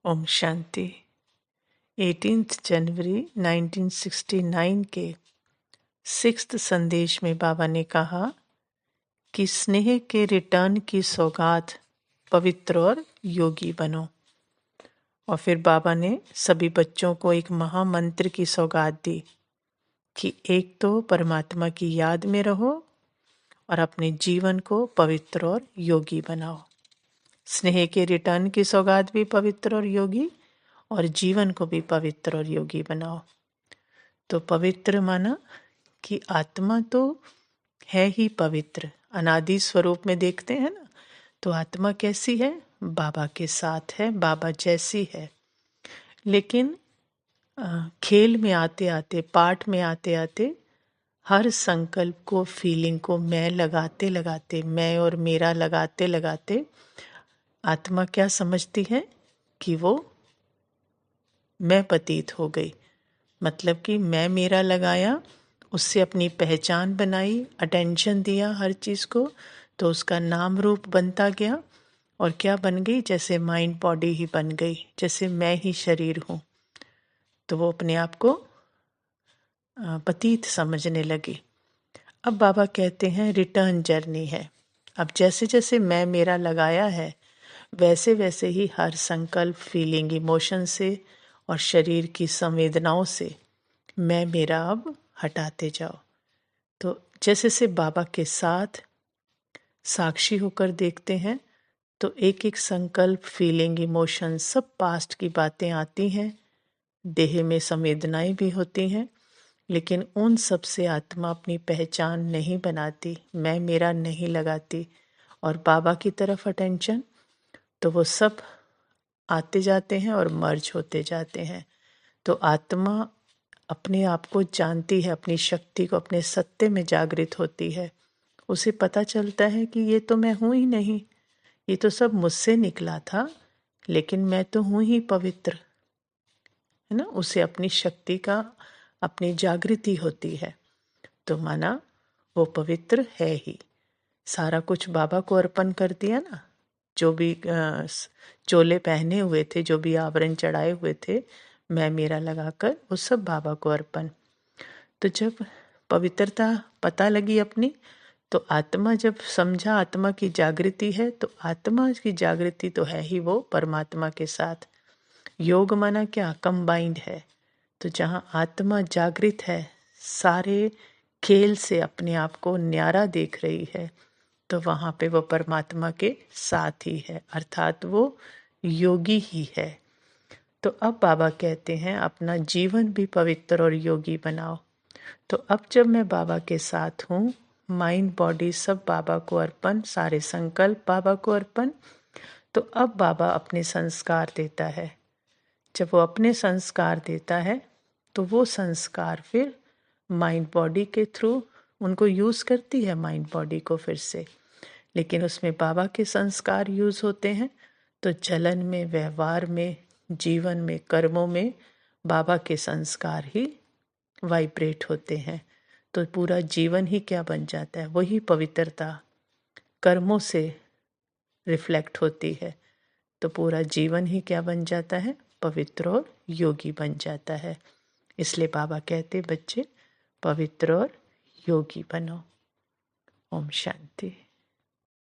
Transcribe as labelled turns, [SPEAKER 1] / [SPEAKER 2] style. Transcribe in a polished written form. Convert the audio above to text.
[SPEAKER 1] ओम शांति। 18 जनवरी 1969 के 6th संदेश में बाबा ने कहा कि स्नेह के रिटर्न की सौगात पवित्र और योगी बनो। और फिर बाबा ने सभी बच्चों को एक महामंत्र की सौगात दी कि एक तो परमात्मा की याद में रहो और अपने जीवन को पवित्र और योगी बनाओ। स्नेह के रिटर्न की सौगात भी पवित्र और योगी, और जीवन को भी पवित्र और योगी बनाओ। तो पवित्र माना कि आत्मा तो है ही पवित्र, अनादि स्वरूप में देखते हैं ना, तो आत्मा कैसी है? बाबा के साथ है, बाबा जैसी है। लेकिन खेल में आते आते, पाठ में आते आते, हर संकल्प को, फीलिंग को मैं लगाते लगाते, मैं और मेरा लगाते लगाते, आत्मा क्या समझती है कि वो मैं पतीत हो गई। मतलब कि मैं मेरा लगाया, उससे अपनी पहचान बनाई, अटेंशन दिया हर चीज़ को, तो उसका नाम रूप बनता गया। और क्या बन गई? जैसे माइंड बॉडी ही बन गई, जैसे मैं ही शरीर हूँ। तो वो अपने आप को पतीत समझने लगी। अब बाबा कहते हैं रिटर्न जर्नी है। अब जैसे जैसे मैं मेरा लगाया है, वैसे वैसे ही हर संकल्प, फीलिंग, इमोशन से और शरीर की संवेदनाओं से मैं मेरा अब हटाते जाओ। तो जैसे से बाबा के साथ साक्षी होकर देखते हैं, तो एक एक संकल्प, फीलिंग, इमोशन, सब पास्ट की बातें आती हैं। देह में संवेदनाएं भी होती हैं, लेकिन उन सब से आत्मा अपनी पहचान नहीं बनाती, मैं मेरा नहीं लगाती, और बाबा की तरफ अटेंशन, तो वो सब आते जाते हैं और मर्ज होते जाते हैं। तो आत्मा अपने आप को जानती है, अपनी शक्ति को, अपने सत्य में जागृत होती है। उसे पता चलता है कि ये तो मैं हूँ ही नहीं, ये तो सब मुझसे निकला था, लेकिन मैं तो हूँ ही पवित्र, है ना। उसे अपनी शक्ति का, अपनी जागृति होती है। तो माना वो पवित्र है ही। सारा कुछ बाबा को अर्पण कर दिया ना। जो भी चोले पहने हुए थे, जो भी आवरण चढ़ाए हुए थे, मैं मेरा लगाकर, वो सब बाबा को अर्पण। तो जब पवित्रता पता लगी अपनी, तो आत्मा जब समझा आत्मा की जागृति है, तो आत्मा की जागृति तो है ही वो परमात्मा के साथ। योग माना क्या? कंबाइंड है। तो जहाँ आत्मा जागृत है, सारे खेल से अपने आप को न्यारा देख रही है, तो वहाँ पे वो परमात्मा के साथ ही है, अर्थात वो योगी ही है। तो अब बाबा कहते हैं अपना जीवन भी पवित्र और योगी बनाओ। तो अब जब मैं बाबा के साथ हूँ, माइंड बॉडी सब बाबा को अर्पण, सारे संकल्प बाबा को अर्पण, तो अब बाबा अपने संस्कार देता है। जब वो अपने संस्कार देता है, तो वो संस्कार फिर माइंड बॉडी के थ्रू उनको यूज़ करती है, माइंड बॉडी को फिर से। लेकिन उसमें बाबा के संस्कार यूज़ होते हैं। तो चलन में, व्यवहार में, जीवन में, कर्मों में बाबा के संस्कार ही वाइब्रेट होते हैं। तो पूरा जीवन ही क्या बन जाता है? वही पवित्रता कर्मों से रिफ्लेक्ट होती है। तो पूरा जीवन ही क्या बन जाता है? पवित्र और योगी बन जाता है। इसलिए बाबा कहते, बच्चे पवित्र और योगी बनो। ओम शांति।